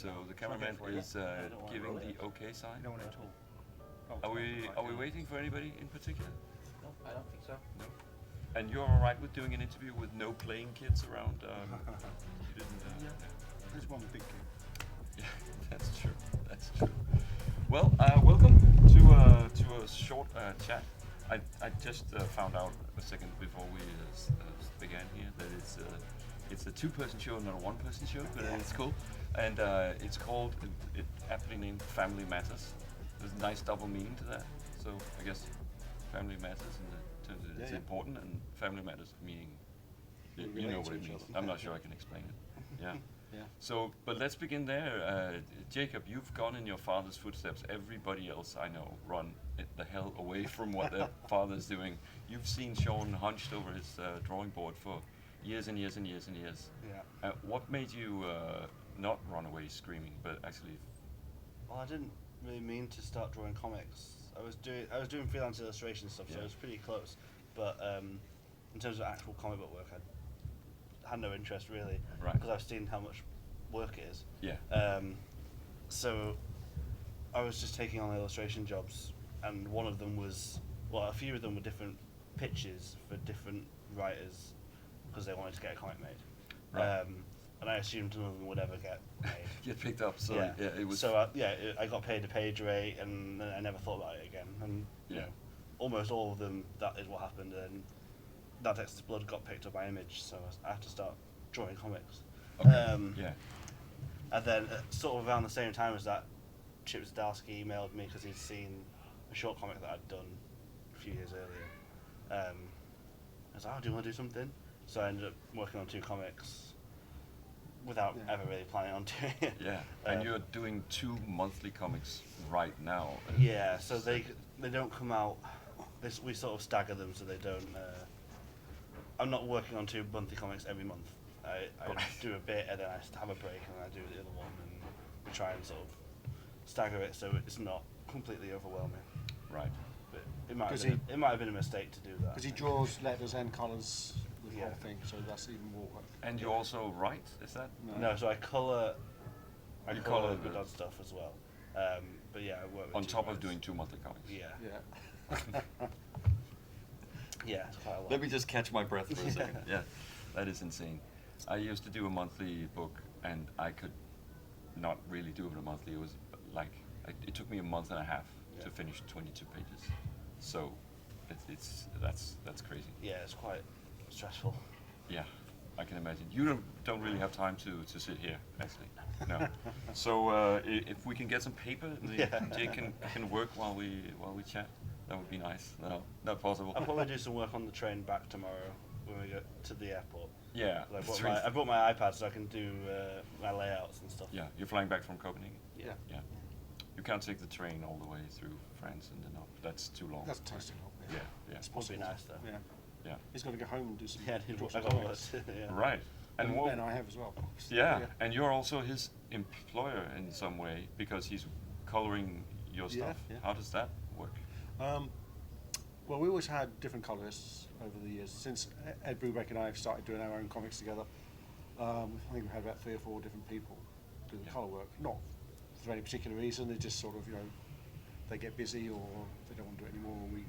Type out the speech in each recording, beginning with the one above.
So the cameraman is giving the okay sign. No one at all. Oh, Are we waiting for anybody in particular? No, I don't think so. No. And you're all right with doing an interview with no playing kids around? You didn't. There's one big kid. Yeah, that's true. That's true. Well, welcome to a short chat. I just found out a second before we began here that it's a two-person show, not a one-person show, but it's cool. And it's called, it aptly named Family Matters. There's a nice double meaning to that. So I guess family matters in the terms that it's important, and family matters meaning you know what it means. I'm not sure I can explain it. Yeah. Yeah. So, but let's begin there. Jacob, you've gone in your father's footsteps. Everybody else I know run the hell away from what their father's doing. You've seen Sean hunched over his drawing board for years and years and years and years. Yeah. What made you not run away screaming, but actually? Well, I didn't really mean to start drawing comics. I was doing freelance illustration stuff, so it was pretty close. But in terms of actual comic book work, I had no interest really, because I've seen how much work it is. Yeah. So I was just taking on illustration jobs, and one of them was, well, a few of them were different pitches for different writers because they wanted to get a comic made. Right. And I assumed none of them would ever get made. Get picked up. So yeah. It was. So I got paid a page rate, and I never thought about it again. And you know, almost all of them, that is what happened. And That Texas Blood got picked up by Image, so I had to start drawing comics. Okay. Yeah. And then, sort of around the same time as that, Chip Zdarsky emailed me because he'd seen a short comic that I'd done a few years earlier. I was like, oh, do you want to do something? So I ended up working on 2 comics without ever really planning on doing it. Yeah, and you're doing 2 monthly comics right now. Yeah, so they don't come out. We sort of stagger them so they don't. I'm not working on 2 monthly comics every month. I do a bit and then I have a break and I do the other one, and we try and sort of stagger it so it's not completely overwhelming. Right. But it might have been a mistake to do that. Because he draws letters and colours, the Yeah. whole thing, so that's even more work. And you also write, is that? No, so I colour. You colour colour good the- odd stuff as well. But yeah, I work with On 2 top of writers. doing 2 monthly comics. Yeah. Yeah. Yeah, it's quite a lot. Let me just catch my breath for a second. Yeah, that is insane. I used to do a monthly book, and I could not really do it a monthly. It was like, it took me a month and a half to finish 22 pages. So that's crazy. Yeah, it's quite stressful. Yeah, I can imagine. You don't really have time to sit here, actually. No. So if we can get some paper, Jake can work while we chat. That would be nice. No, not possible. I'll probably do some work on the train back tomorrow when we get to the airport. Yeah. I brought my iPad so I can do my layouts and stuff. Yeah, you're flying back from Copenhagen. Yeah. Yeah. You can't take the train all the way through France and then up. That's too long. That's tasting up. Yeah, yeah. It's supposed to be nice though. Yeah. Yeah. He's got to go home and do some. Yeah, draw I some got comics. yeah. Right. And what? I have as well. Yeah, and you're also his employer in some way because he's coloring your stuff. Yeah. How does that work? Well, we always had different colourists over the years. Since Ed Brubeck and I have started doing our own comics together, I think we've had about 3 or 4 different people do the colour work. Not for any particular reason, they just sort of, they get busy or they don't want to do it anymore or we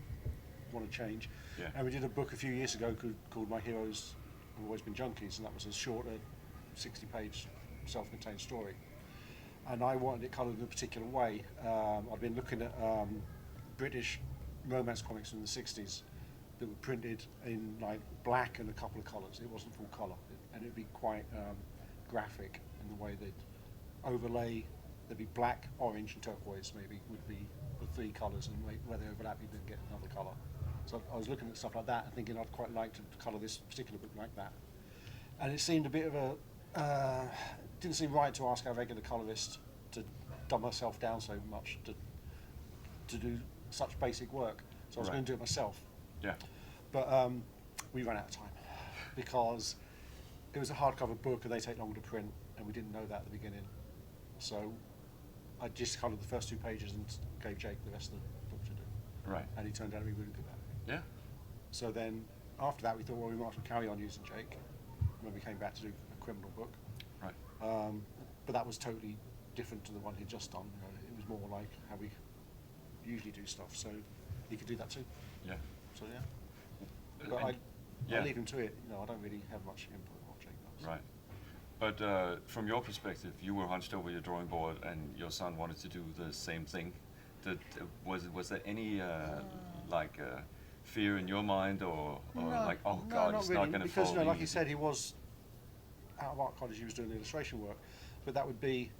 want to change. Yeah. And we did a book a few years ago called My Heroes Have Always Been Junkies, and that was a shorter 60-page self-contained story. And I wanted it coloured in a particular way. I've been looking at British romance comics from the 60s that were printed in like black and a couple of colours. It wasn't full colour, and it'd be quite graphic in the way they'd overlay. There'd be black, orange, and turquoise. Maybe would be the 3 colours, and where they overlap, you then get another colour. So I was looking at stuff like that and thinking I'd quite like to colour this particular book like that. And it seemed a bit of a didn't seem right to ask our regular colourist to dumb herself down so much to do such basic work. So I was going to do it myself. Yeah. But we ran out of time because it was a hardcover book and they take longer to print, and we didn't know that at the beginning. So I just coloured the first 2 pages and gave Jake the rest of the book to do. Right. And he turned out to be really good at it. Yeah. So then after that we thought, well, we might as well carry on using Jake when we came back to do a criminal book. Right. But that was totally different to the one he'd just done. You know, it was more like how we usually do stuff. So he could do that too. Yeah. So yeah. But I leave him to it. You know, I don't really have much input on what Jake does. Right. But from your perspective, you were hunched over your drawing board, and your son wanted to do the same thing. Was there any fear in your mind, or like, oh God, he's really, not going to because follow you know, like me? he said, he was out of art college. He was doing the illustration work, but that would be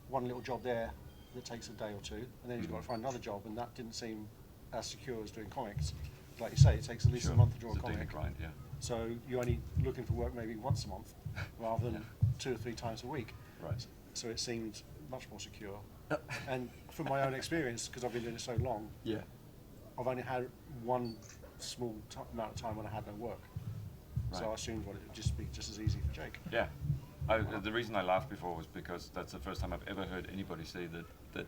one little job there that takes a day or two, and then he's got to find another job, and that didn't seem as secure as doing comics. Like you say, it takes at least a month to draw a It's a daily comic. grind, yeah. So you're only looking for work maybe once a month, rather than 2 or 3 times a week. Right. So it seemed much more secure. And from my own experience, because I've been doing it so long, Yeah. I've only had one small amount of time when I had no work. So Right. I assumed it would just be just as easy for Jake. Yeah. The reason I laughed before was because that's the first time I've ever heard anybody say that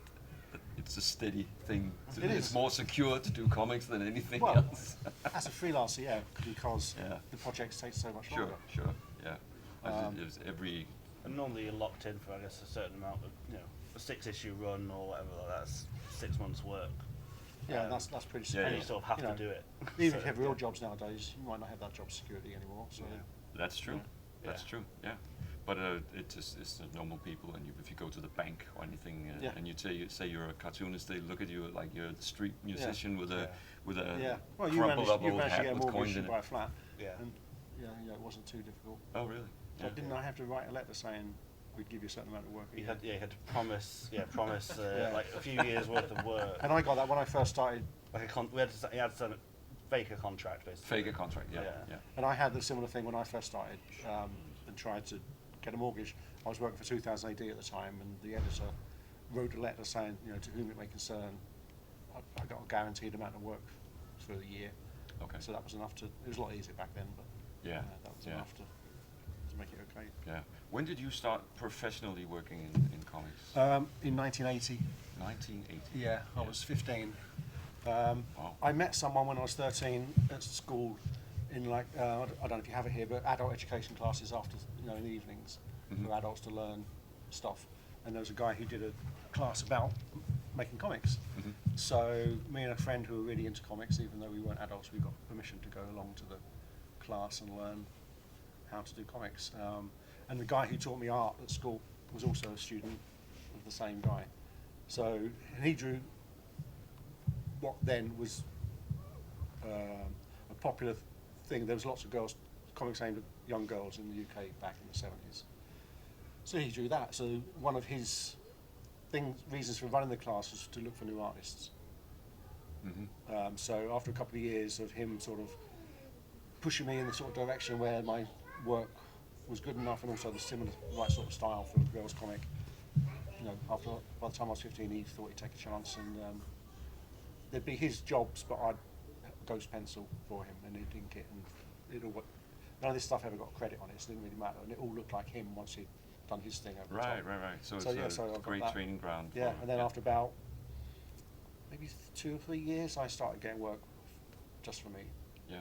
it's a steady thing. It It's is. more secure to do comics than anything Well, else. as a freelancer, yeah, because Yeah. the projects take so much Sure, longer. sure, yeah. It's every And normally you're locked in for, I guess, a certain amount of, a 6-issue run or whatever. That's 6 months' work. Yeah, that's pretty secure. And you sort of have to do it. Even if you have real jobs nowadays, you might not have that job security anymore. So That's true. Yeah. That's true. Yeah, but it's the normal people, and if you go to the bank or anything, and you say you're a cartoonist, they look at you like you're the street musician with a Well, you crumpled managed, up you old managed to hat get a with mortgage coins in and buy it. a flat. Yeah. And it wasn't too difficult. Oh, really? So didn't I have to write a letter saying we'd give you a certain amount of work? You had to promise, Yeah. like a few years worth of work. And I got that when I first started, Like you had to sign a fake a contract, basically. Fake a contract. Yeah. and I had the similar thing when I first started and tried to get a mortgage. I was working for 2000 AD at the time, and the editor wrote a letter saying, to whom it may concern, I got a guaranteed amount of work for the year. Okay. So that was enough to. It was a lot easier back then, but that was enough to make it okay. Yeah. When did you start professionally working in comics? In 1980. 1980. Yeah, I was 15. I met someone when I was 13 at school in I don't know if you have it here, but adult education classes after in the evenings for adults to learn stuff. And there was a guy who did a class about making comics. So me and a friend who were really into comics, even though we weren't adults, we got permission to go along to the class and learn how to do comics. And the guy who taught me art at school was also a student of the same guy. So he drew what then was a popular thing. There was lots of comics aimed at young girls in the UK back in the 70s. So he drew that. So one of his reasons for running the class was to look for new artists. So after a couple of years of him sort of pushing me in the sort of direction where my work was good enough, and also the similar right sort of style for a girls' comic, by the time I was 15, he thought he'd take a chance, and there'd be his jobs, but I'd ghost pencil for him, and he'd ink it, and none of this stuff ever got credit on it, so it didn't really matter, and it all looked like him once he'd done his thing over the top. Right. So So, it's so a I've got great that. training ground. Yeah, for- and then after about maybe 2 or 3 years, I started getting work just for me. Yeah.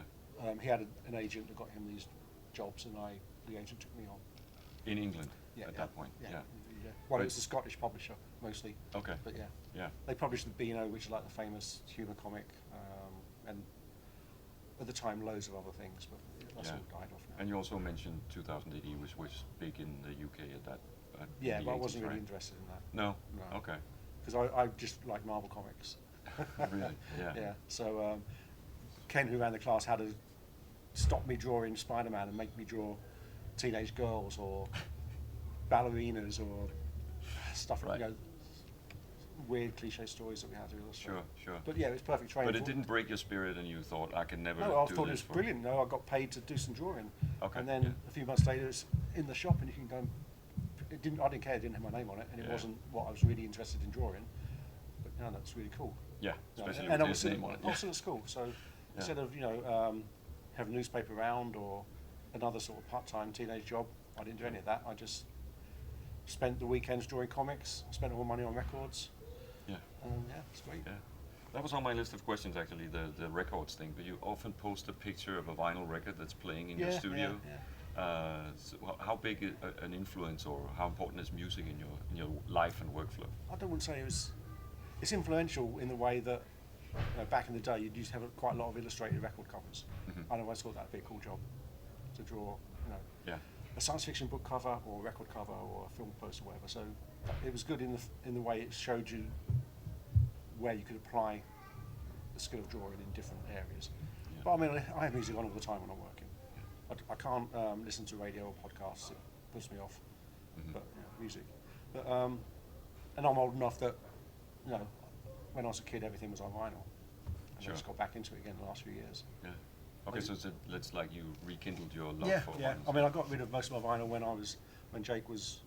He had an agent that got him these jobs, and the agent took me on. In England Yeah, at that point. Yeah. Well, Right. it was a Scottish publisher mostly, Okay. but yeah. Yeah. They published the Beano, which is like the famous humour comic, and at the time loads of other things, but that's all died off now. And you also mentioned 2000 AD, which was big in the UK at that. Yeah, in the but I 80s, wasn't really right? interested in that. No. No. Okay. Because I just like Marvel comics. Really? Yeah. Yeah. So Ken, who ran the class, had to stop me drawing Spider-Man and make me draw teenage girls or ballerinas or stuff like weird cliche stories that we had to illustrate. Sure. But yeah, it was perfect training. But it didn't break your spirit, and you thought, I can never No, I do thought it this was for-" brilliant. No, I got paid to do some drawing. Okay, And then yeah. a few months later, it's in the shop, and you can go. I didn't care. It didn't have my name on it, and it Yeah. wasn't what I was really interested in drawing. But no, that's really cool. Yeah, No, especially and I with was his still, name on it. I was still at school, so instead of have a newspaper round or another sort of part-time teenage job, I didn't do any of that. I just spent the weekends drawing comics, spent all my money on records. Yeah. Yeah, it's great. Yeah. That was on my list of questions, actually, the records thing. But you often post a picture of a vinyl record that's playing in your studio. So how big an influence or how important is music in your life and workflow? I don't want to say it's influential in the way that back in the day you used to have quite a lot of illustrated record covers. Mm-hmm. I always thought that'd be a cool job to draw, Yeah. a science fiction book cover or a record cover or a film poster or whatever. So it was good in the way it showed you where you could apply the skill of drawing in different areas. Yeah. But I mean, I have music on all the time when I'm working. I can't listen to radio or podcasts; it puts me off. Mhm. But music. But and I'm old enough that when I was a kid, everything was on vinyl. And Sure. I just got back into it again the last few years. Yeah. Okay, so it's like you rekindled your love for Yeah. vinyls. I mean, I got rid of most of my vinyl when Jake was,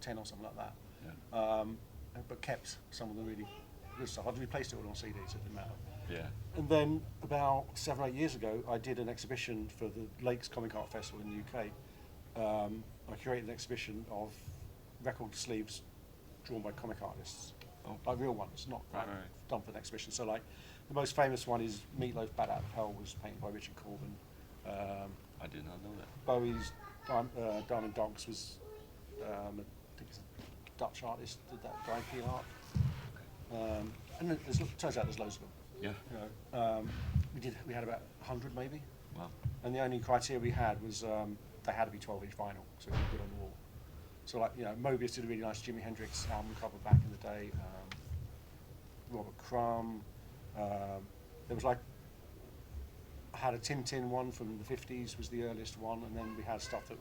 10 or something like that. Yeah. But kept some of the really good stuff. I'd replaced it all on CDs, so it didn't matter. Yeah. And then about 7 or 8 years ago, I did an exhibition for the Lakes Comic Art Festival in the UK. I curated an exhibition of record sleeves drawn by comic artists, Oh. like real ones, not Right, like right. done for an exhibition. So like the most famous one is Meatloaf Bat Out of Hell was painted by Richard Corbin. I did not know that. Bowie's Diamond Dogs was, I think it's a Dutch artist, did that dry peel art. And then turns out there's loads of them. Yeah. We had about 100 maybe, Wow. and the only criteria we had was they had to be 12-inch vinyl, so it would be good on the wall. So like Mobius did a really nice Jimi Hendrix album cover back in the day. Robert Crumb. There was like I had a Tintin one from the 50s was the earliest one, and then we had stuff that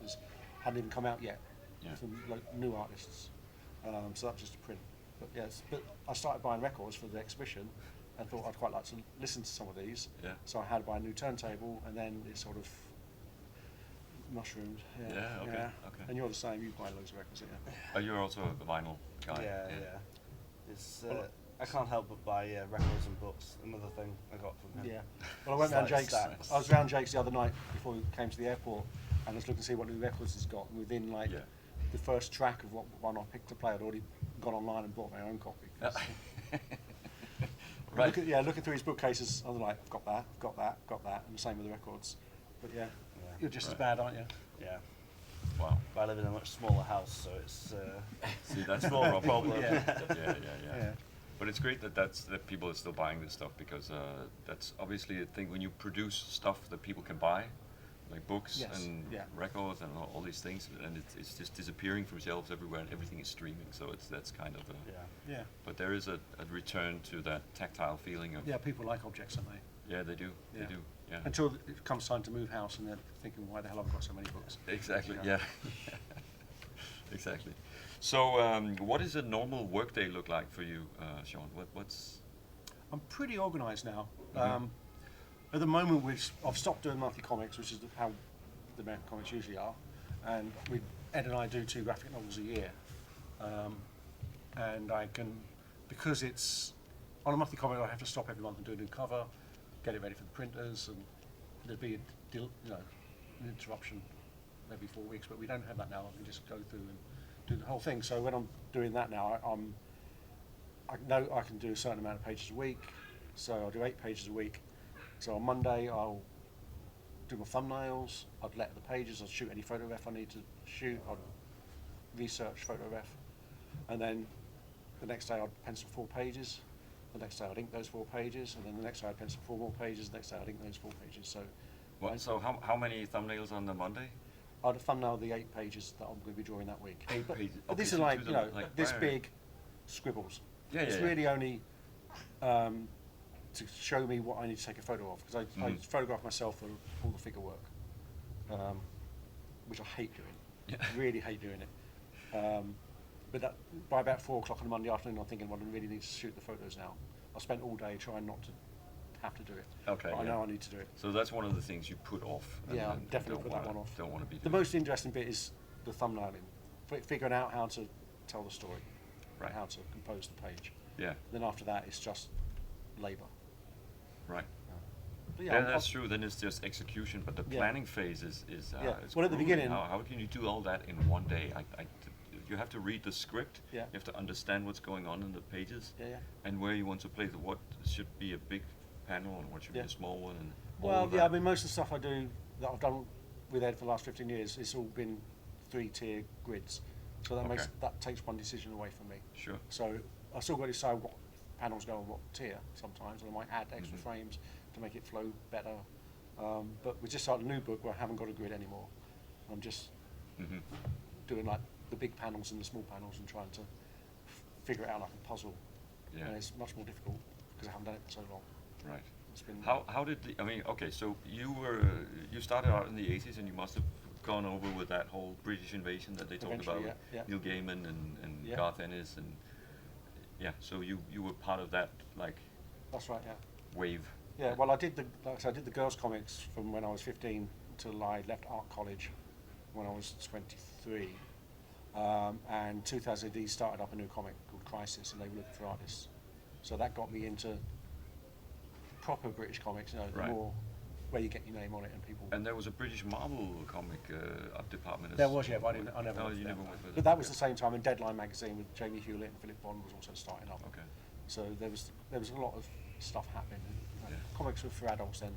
hadn't even come out yet from like new artists. So that was just a print. But yes, but I started buying records for the exhibition and thought I'd quite like to listen to some of these. Yeah. So I had to buy a new turntable, and then it sort of mushroomed. Yeah, okay, okay. And you're the same. You buy loads of records, yeah. Oh, you're also a vinyl guy. Yeah. It's Well, I can't help but buy records and books. Another thing I got from him. Yeah. Well, I went round Slight Jake's. stacks. I was round Jake's the other night before we came to the airport, and I was looking to see what new records he's got. And within like Yeah. the first track of what one I picked to play, I'd already gone online and bought my own copy. Right. Looking through his bookcases, I was like, I've got that, and the same with the records. But yeah, you're just as Right. bad, aren't you? Yeah. Wow. But I live in a much smaller house, so it's See, that's the Small problem. problem. Yeah. But it's great that people are still buying this stuff because that's obviously a thing when you produce stuff that people can buy, like books Yes, and yeah. records and all these things, and it's just disappearing from shelves everywhere, and everything is streaming. So that's kind of the. yeah. Yeah. But there is a return to that tactile feeling of. Yeah, people like objects, don't they? Yeah, they do. Yeah. They do. Yeah. Until it comes time to move house, and they're thinking, why the hell have I got so many books? Exactly. Yeah. Yeah. Exactly. So, what does a normal workday look like for you, Sean? What's? I'm pretty organised now. Mhm. At the moment, I've stopped doing monthly comics, which is how the American comics usually are, and Ed and I do 2 graphic novels a year, and I can, because it's on a monthly comic, I have to stop every month and do a new cover, get it ready for the printers, and there'd be an interruption every 4 weeks, but we don't have that now. I can just go through and do the whole thing. So when I'm doing that now, I know I can do a certain amount of pages a week, so I'll do 8 pages a week. So on Monday I'll do my thumbnails, I'd let the pages, I'd shoot any photo ref I need to shoot, I'd research photo ref, and then the next day I'd pencil 4 pages, the next day I'd ink those 4 pages, and then the next day I'd pencil 4 more pages, the next day I'd ink those 4 pages. So What? So how many thumbnails on the Monday? I'd thumbnail the 8 pages that I'm going to be drawing that week. 8 But, pages. but Okay, these so are like, do them like this right. big scribbles. Yeah, It's yeah. really only to show me what I need to take a photo of, because I Mhm. photograph myself for all the figure work, which I hate doing. Yeah. Really hate doing it. But by about 4 o'clock on a Monday afternoon, I'm thinking, well, I really need to shoot the photos now. I spent all day trying not to have to do it. Okay, But I yeah. know I need to do it. So that's one of the things you put off. Yeah, and definitely don't put that wanna- one off. Don't want to be The doing. most interesting bit is the thumbnailing, figuring out how to tell the story, Right. and how to compose the page. Yeah. Then after that, it's just labour. Right. But Yeah, I'm- that's true. Then it's just execution, but the Yeah. planning phase is Yeah. is Well, at the grueling. beginning- How can you do all that in one day? You have to read the script. Yeah. You have to understand what's going on in the pages. Yeah. And where you want to place it. What should be a big panel and what should Yeah. be a small one. And all Well, of yeah, I that. mean, most of the stuff I do that I've done with Ed for the last 15 years, it's all been 3-tier grids. So that takes one decision away from me. Sure. So I still got to decide what panels go on what tier sometimes, and I might add extra frames to make it flow better. But we just started a new book where I haven't got a grid anymore. I'm just doing like the big panels and the small panels and trying to figure it out like a puzzle. Yeah. And it's much more difficult because I haven't done it for so long. Right. It's been How did I mean? Okay, so you started out in the 80s, and you must have gone over with that whole British invasion that they talked Eventually, about, yeah. Neil Gaiman and Yeah. Garth Ennis, and so you were part of that like That's right, yeah. wave. Yeah, well, I did the girls' comics from when I was 15 until I left art college when I was 23. And 2000 AD started up a new comic called Crisis, and they were looking for artists. So that got me into proper British comics, you know, Right. more where you get your name on it and people. And there was a British Marvel comic up department. There was, yeah, but I never No, went you for never them. went with But it. that was Okay. the same time, and Deadline magazine with Jamie Hewlett and Philip Bond was also starting up. Okay. So there was a lot of stuff happening. Yeah. Comics were for adults then.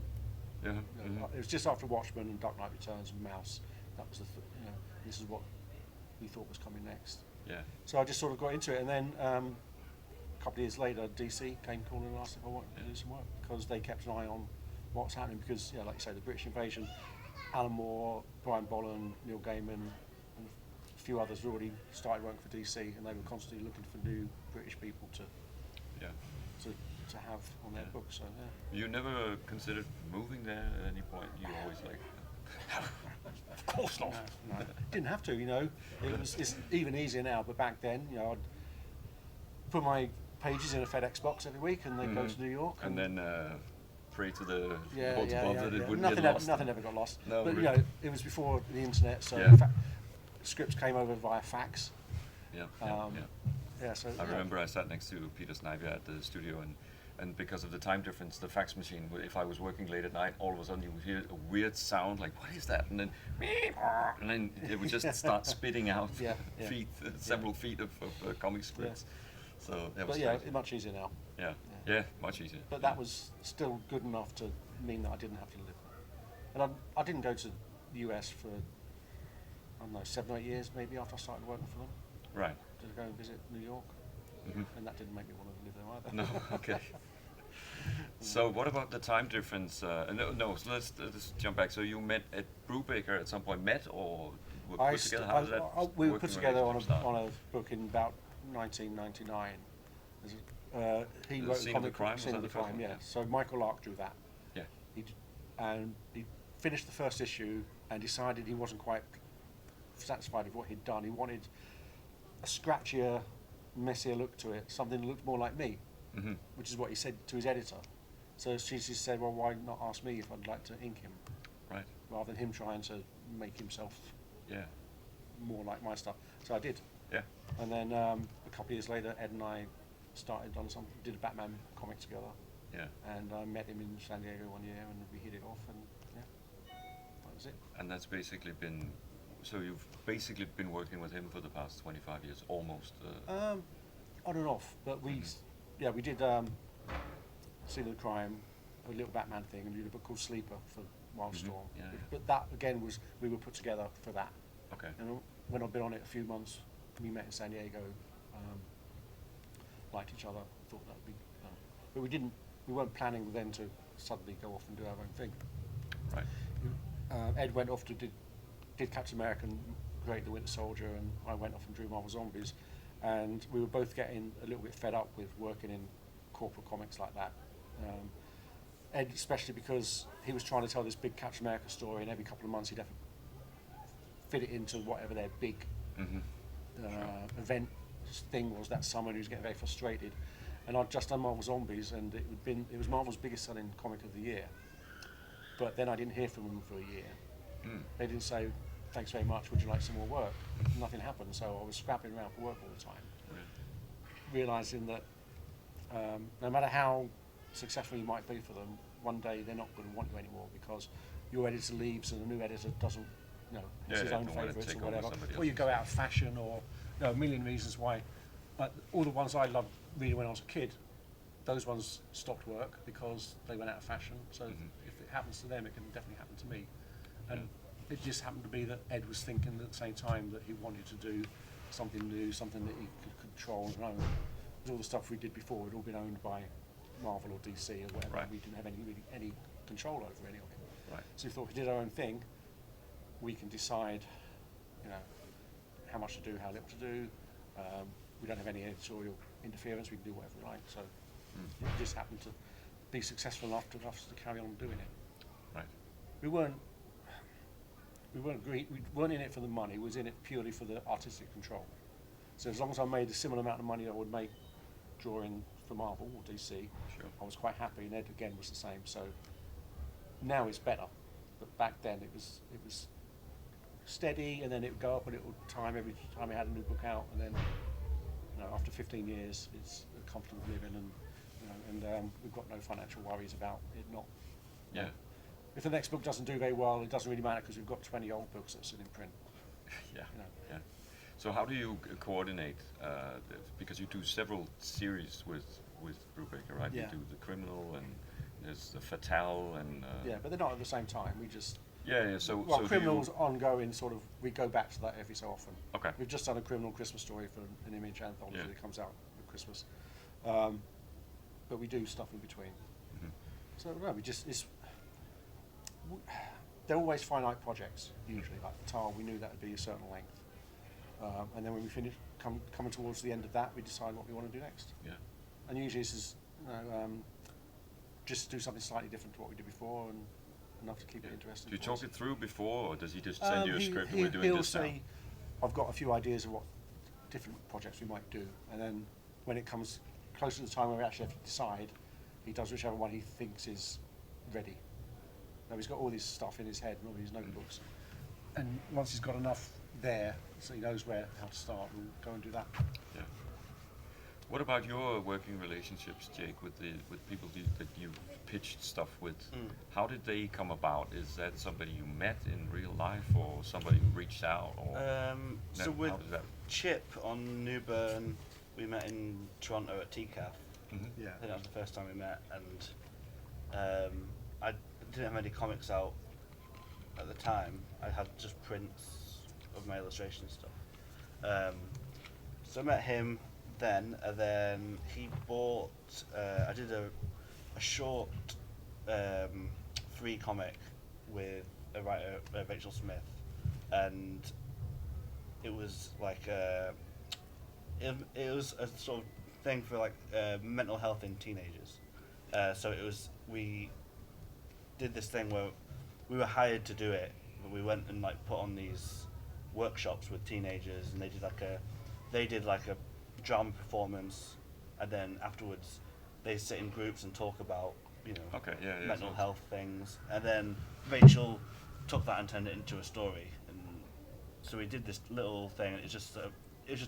Yeah. You know, It was just after Watchmen and Dark Knight Returns and Mouse. That was this is what we thought was coming next. Yeah. So I just sort of got into it, and then a couple of years later, DC came calling and asked if I wanted to do some work because they kept an eye on what's happening. Because like you say, the British invasion, Alan Moore, Brian Bolland, Neil Gaiman, and a few others had already started working for DC, and they were constantly looking for new British people to have on their books. So yeah. You never considered moving there at any point? You always like. Of course not. No, didn't have to. It's even easier now. But back then, I'd put my pages in a FedEx box every week, and they'd go to New York. And then pray to the gods above that it wouldn't nothing get lost. Nothing ever got lost. No, but really. it was before the internet, so scripts came over via fax. Yeah. Yeah. So I remember I sat next to Peter Snider at the studio, and because of the time difference, the fax machine, if I was working late at night, all of a sudden you would hear a weird sound, like, what is that? And then it would just start spitting out several feet of comic scripts. So that was crazy. much easier now. Yeah, much easier. But that was still good enough to mean that I didn't have to live there. And I didn't go to the US for, I don't know, 7 or 8 years maybe after I started working for them. Right. To go and visit New York. And that didn't make me want to live there either. No, okay. So what about the time difference? So let's jump back. So you met at Brubaker at some point, or were put together? How did that we were working put together on relationship start? a book in about 1999. He wrote a Scene of the comic Crime, called was Scene that of the the first Crime, one? yeah. So Michael Lark drew that. Yeah. He finished the first issue and decided he wasn't quite satisfied with what he'd done. He wanted a scratchier, messier look to it, something that looked more like me, which is what he said to his editor. So she just said, well, why not ask me if I'd like to ink him? Right. Rather than him trying to make himself more like my stuff. So I did. Yeah. And then a couple of years later, Ed and I did a Batman comic together. Yeah. And I met him in San Diego one year, and we hit it off, and that was it. And that's basically been. So you've basically been working with him for the past 25 years, almost. On and off, but we did Scene of the Crime, a little Batman thing, and we did a book called Sleeper for Wildstorm. Yeah. But that again was we were put together for that. Okay. And when I'd been on it a few months, we met in San Diego, liked each other, thought that would be, but we weren't planning then to suddenly go off and do our own thing. Right. Ed went off to did Captain America and created the Winter Soldier, and I went off and drew Marvel Zombies, and we were both getting a little bit fed up with working in corporate comics like that. Ed especially because he was trying to tell this big Captain America story, and every couple of months he'd have to fit it into whatever their big event thing was that summer, and he was getting very frustrated. And I'd just done Marvel Zombies, and it was Marvel's biggest selling comic of the year. But then I didn't hear from them for a year. They didn't say, thanks very much, would you like some more work? Nothing happened, so I was scrapping around for work all the time. Realising that no matter how successful you might be for them, one day they're not going to want you anymore because your editor leaves and the new editor doesn't, has his own favourites or whatever. Or you go out of fashion, or a million reasons why. Like all the ones I loved reading when I was a kid, those ones stopped work because they went out of fashion. So if it happens to them, it can definitely happen to me. And it just happened to be that Ed was thinking at the same time that he wanted to do something new, something that he could control and own. 'Cause all the stuff we did before had all been owned by Marvel or DC or whatever. Right. We didn't have any control over any of it. Right. So we thought if we did our own thing, we can decide, you know, how much to do, how little to do. We don't have any editorial interference. We can do whatever we like. So it just happened to be successful enough to carry on doing it. Right. We weren't in it for the money. We was in it purely for the artistic control. So as long as I made a similar amount of money I would make drawing for Marvel or DC, Sure. I was quite happy. And Ed again was the same. So now it's better, but back then it was steady, and then it would go up, and it would time every time I had a new book out, and then after 15 years, it's a comfortable living, and we've got no financial worries about it not. Yeah. If the next book doesn't do very well, it doesn't really matter because we've got 20 old books that sit in print. Yeah. You know. Yeah. So how do you coordinate? Because you do several series with Brubaker, right? Yeah. You do the Criminal, and there's the Fatale, and Yeah, but they're not at the same time. We just. yeah. So Well, so Criminal's ongoing. Sort of, we go back to that every so often. Okay. We've just done a Criminal Christmas story for an Image anthology Yeah. that comes out at Christmas, but we do stuff in between. Mhm. So no, they're always finite projects usually. Like the Tar, we knew that would be a certain length, and then when we finish coming towards the end of that, we decide what we want to do next. Yeah. And usually this is just do something slightly different to what we did before, and enough to keep it interesting. Do you for talk us. it through before, or does he just send you a script and we're doing He'll this now? say, I've got a few ideas of what different projects we might do, and then when it comes closer to the time where we actually have to decide, he does whichever one he thinks is ready. Now he's got all this stuff in his head and all these notebooks, and once he's got enough there, so he knows how to start, we'll go and do that. Yeah. What about your working relationships, Jake, with people that you pitched stuff with? How did they come about? Is that somebody you met in real life, or somebody who reached out? Or So with how does that? Chip on Newburn, we met in Toronto at TCAF. Mhm. Yeah. I think that was the first time we met, and I didn't have any comics out at the time. I had just prints of my illustration stuff. So I met him then, and then he bought. I did a short free comic with a writer, Rachel Schmidt, and it was like it was a sort of thing for like mental health in teenagers. So we did this thing where we were hired to do it, but we went and like put on these workshops with teenagers, and they did like a drama performance, and then afterwards they sit in groups and talk about Okay. Yeah. mental so- health things, and then Rachel took that and turned it into a story, and so we did this little thing. And it was just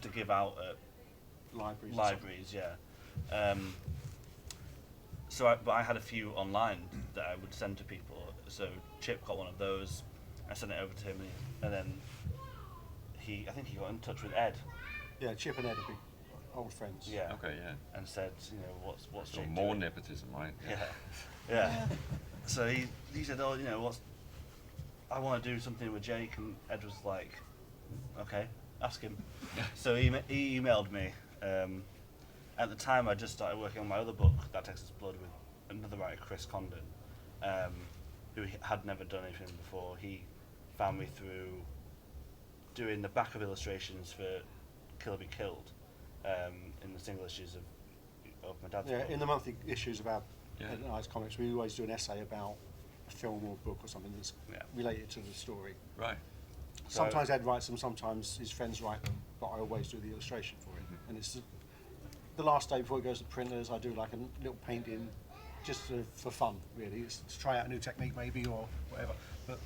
to give out at Libraries. libraries, yeah. But I had a few online that I would send to people. So Chip got one of those. I sent it over to him, and then I think he got in touch with Ed. Yeah, Chip and Ed are big old friends. Yeah. Okay. Yeah. And said, what's So Jake more doing? nepotism, right? Yeah. So he said, I want to do something with Jake, and Ed was like, okay, ask him. So he emailed me. At the time, I just started working on my other book, That Texas Blood, with another writer, Chris Condon, who had never done anything before. He found me through doing the back of illustrations for Kill or Be Killed, in the single issues of my dad's book. In the monthly issues about Yeah. Ed and I's comics, we always do an essay about a film or book or something that's Yeah. related to the story. Right. So- Sometimes Ed writes them, sometimes his friends write them, but I always do the illustration for him. Mhm. And it's the last day before it goes to printers, I do like a little painting just for fun, really. It's to try out a new technique maybe or whatever. But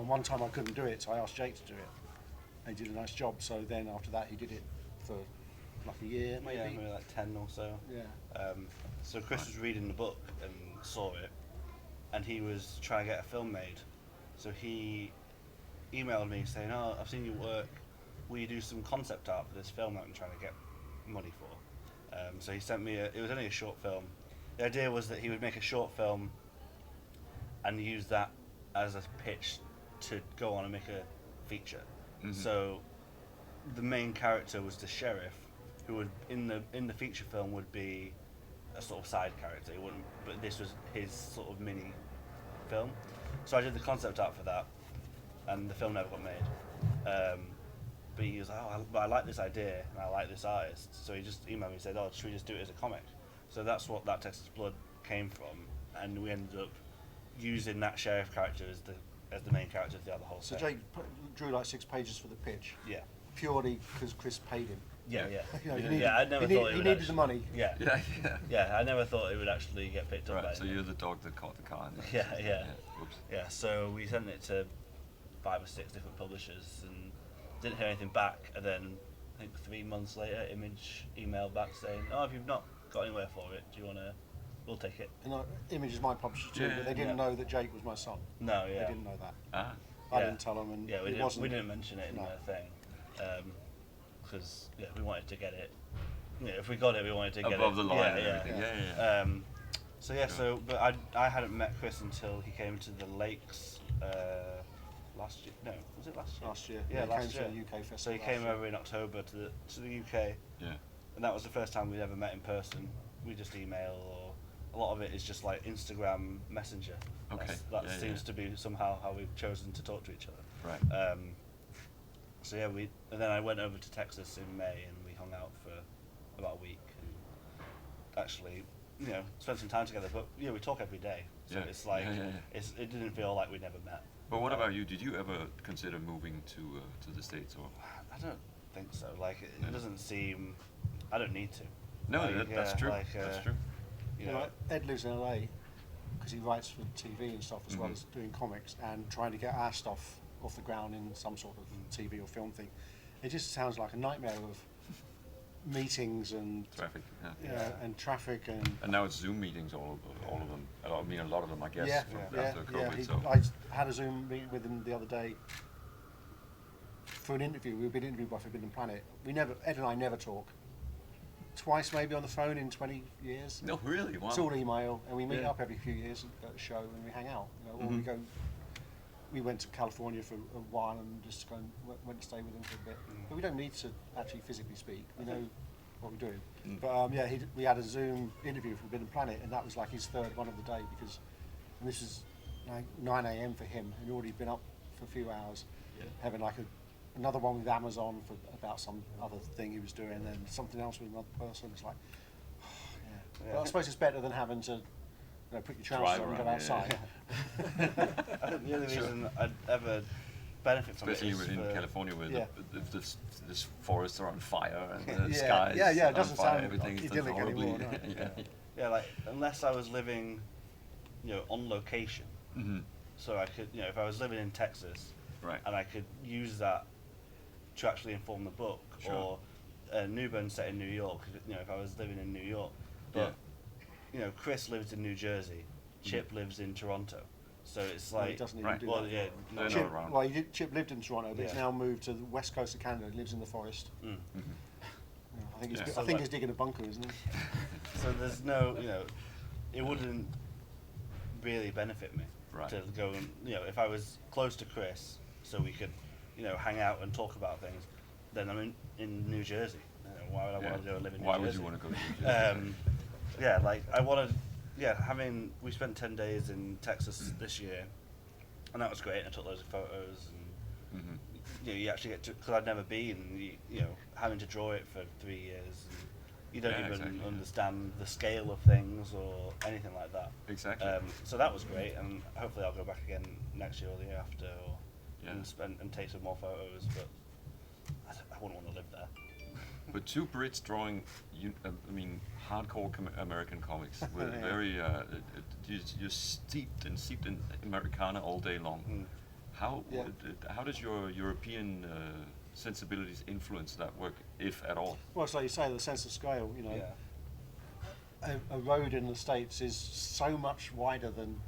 one time I couldn't do it, so I asked Jake to do it. And he did a nice job, so then after that he did it for like a year maybe. Yeah, maybe like 10 or so. Yeah. So Chris was reading the book and saw it, and he was trying to get a film made. So he emailed me saying, "Oh, I've seen your work. Will you do some concept art for this film that I'm trying to get money for?" So he sent me it was only a short film. The idea was that he would make a short film and use that as a pitch to go on and make a feature. Mhm. So the main character was the sheriff, who would in the feature film would be a sort of side character. He wouldn't, but this was his sort of mini film. So I did the concept art for that, and the film never got made. But he was like, but I like this idea and I like this artist. So he just emailed me and said, should we just do it as a comic? So that's what That Texas Blood came from, and we ended up using that sheriff character as the main character throughout the whole So set. Jake drew like 6 pages for the pitch, Yeah. purely because Chris paid him. Yeah. You know, Yeah, he needed, I never thought he needed the money. Yeah. Yeah. I never thought it would actually get picked up by Right. So anyone. you're the dog that caught the car. And Yeah. Oops. Yeah, so we sent it to 5 or 6 different publishers and didn't hear anything back. And then I think 3 months later, Image emailed back saying, if you've not got anywhere for it, do you want to? We'll take it. And Image is my publisher too, Yeah, but they didn't yeah. know that Jake was my son. No, They yeah. didn't know that. Ah. I Yeah. didn't tell them, and Yeah, we it didn't, wasn't. we didn't mention it in No. the thing. Because we wanted to get it. If we got it, we wanted to get Above it. the line Yeah, and yeah. everything. Yeah. Sure. But I hadn't met Chris until he came to the Lakes last year. No, was it last year? Last year. Yeah, he last came year. to the UK festival. So he last came year. over in October to the UK, Yeah. and that was the first time we'd ever met in person. We just email, or a lot of it is just like Instagram Messenger. Okay. That Yeah, seems yeah. to be somehow how we've chosen to talk to each other. Right. So yeah, and then I went over to Texas in May, and we hung out for about a week, and actually, spent some time together. But we talk every day, so Yeah. it's like Yeah. it didn't feel like we never met. But what about you? Did you ever consider moving to the States or? I don't think so. Like it No. doesn't seem. I don't need to. No, Like, that's true. That's true. You know, Ed lives in LA because he writes for TV and stuff as well Mhm. as doing comics and trying to get our stuff off the ground in some sort of TV or film thing. It just sounds like a nightmare of meetings and Traffic. Yeah. and traffic and And now it's Zoom meetings, all of them. I mean, a lot of them, I guess, after COVID. So. I had a Zoom meeting with him the other day for an interview. We've been interviewed by Forbidden Planet. Ed and I never talk. Twice maybe on the phone in 20 years. No, really? Wow. It's all email, and we meet Yeah. up every few years at a show and we hang out. Or we Mhm. go. We went to California for a while and just went to stay with him for a bit. But we don't need to actually physically speak. We know what we're doing. Mm. But we had a Zoom interview for Forbidden Planet, and that was like his third one of the day and this is like 9 a.m. for him, and he'd already been up for a few hours, Yeah. having like another one with Amazon about some other thing he was doing, and then something else with another person. It's like, yeah. But I suppose it's better than having to put your trousers Drive on and go around, outside. I think the only Sure. reason I'd ever benefit from Especially it is in for, California where Yeah. the forests are on fire and the Yeah, skies yeah, it on doesn't fire, sound everything is idyllic horribly. anymore, no. Yeah. Yeah, like unless I was living, on location, Mhm. so I could, if I was living in Texas, Right. and I could use that to actually inform the book, Sure. or Newburn set in New York, if I was living in New York, but Chris lives in New Jersey, Chip lives in Toronto, so it's Well, he like, doesn't even Right. do well, that. yeah, No, no. Chip, around. well, Chip lived in Toronto, but he's Yeah. now moved to the west coast of Canada. He lives in the forest. mm. Mhm. I think Yeah. he's, So I think like- he's digging a bunker, isn't he? So there's no, it wouldn't really benefit me Right. to go and, if I was close to Chris, so we could, hang out and talk about things, then I'm in New Jersey. Why would I want to go live in New Why Jersey? would you want to go to New Jersey? I wanted, we spent 10 days in Texas this year, and that was great. I took loads of photos, and Mhm. you actually get to, because I'd never been, having to draw it for 3 years, and you don't Yeah, even exactly, yeah. understand the scale of things or anything like that. Exactly. So that was great, and hopefully I'll go back again next year or the year after, or Yeah. and take some more photos. But I wouldn't want to live there. But two Brits drawing, hardcore American comics with Yeah. very, you're steeped in Americana all day long. Mm. How does your European sensibilities influence that work, if at all? Well, so you say the sense of scale. Yeah. A road in the States is so much wider than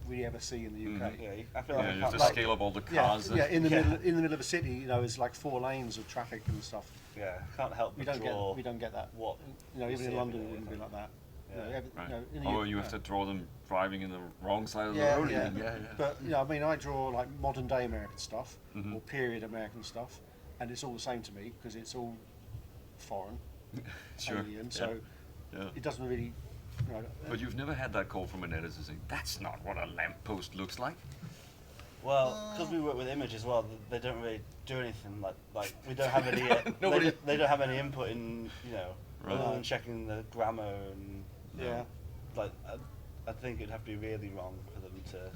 we ever see in the UK. Mhm. Yeah, I feel Yeah, like you have to like- scale up all the Yeah, cars. yeah. In the Yeah. middle of a city, there's like 4 lanes of traffic and stuff. I can't help We but don't draw get that. what Even see in London, it every day, wouldn't be like that. Right. in the Oh, you have to draw them driving in the wrong side of the Yeah, road. yeah. even. Yeah. But I mean, I draw like modern day American stuff Mhm. or period American stuff, and it's all the same to me because it's all foreign, Sure. alien. Yeah. So Yeah. it doesn't really. But you've never had that call from an editor saying, "That's not what a lamppost looks like." Well, because we work with image as well, they don't really do anything like we don't have any. Nobody- they don't have any input in Right. other than checking the grammar and Yeah. like I think it'd have to be really wrong for them to.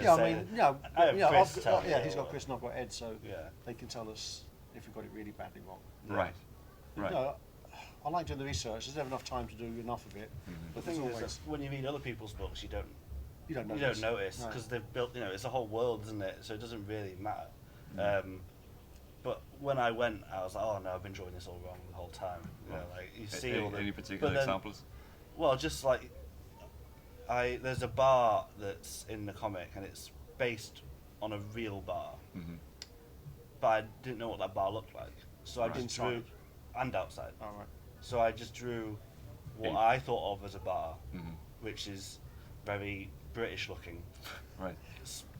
Yeah, I say mean, that- I have Chris I've tell got, me yeah, he's or- got Chris and I've got Ed, so Yeah. they can tell us if we've got it really badly wrong. Right. Right. No, I like doing the research. There's never enough time to do enough of it. Mhm. The But thing there's is, always, that when you read other people's books, you don't you don't notice. No. because they've built. It's a whole world, isn't it? So it doesn't really matter. But when I went, I was like, oh no, I've been drawing this all wrong the whole time. Like you see all the. Any particular but then- examples? Well, just like there's a bar that's in the comic, and it's based on a real bar, Mm-hmm. but I didn't know what that bar looked like, so I Right. just drew Inside. and outside. All right. So I just drew what Yeah. I thought of as a bar, Mm-hmm. which is very British looking. Right.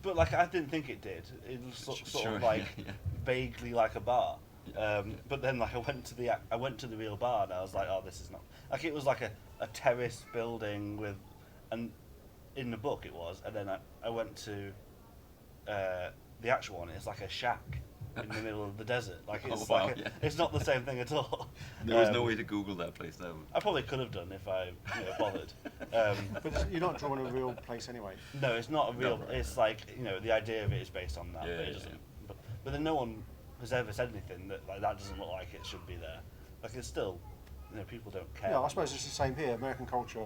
But like I didn't think it did. It was sort Sure, of like yeah. vaguely like a bar. Yeah. But then like I went to the real bar and I was like, oh, this is not like it was like a terrace building with, and in the book it was, and then I went to the actual one. It's like a shack in the middle of the desert. Like it's Oh, wow, like yeah. it's not the same thing at all. There was no way to Google that place now. I probably could have done if I bothered. But you're not drawing a real place anyway. No, it's not a real. right. It's like the idea of it is based on that, Yeah, but it yeah, doesn't. yeah. But then no one has ever said anything that like that doesn't look like it should be there. Like it's still, people don't care. Yeah, I suppose it's the same here. American culture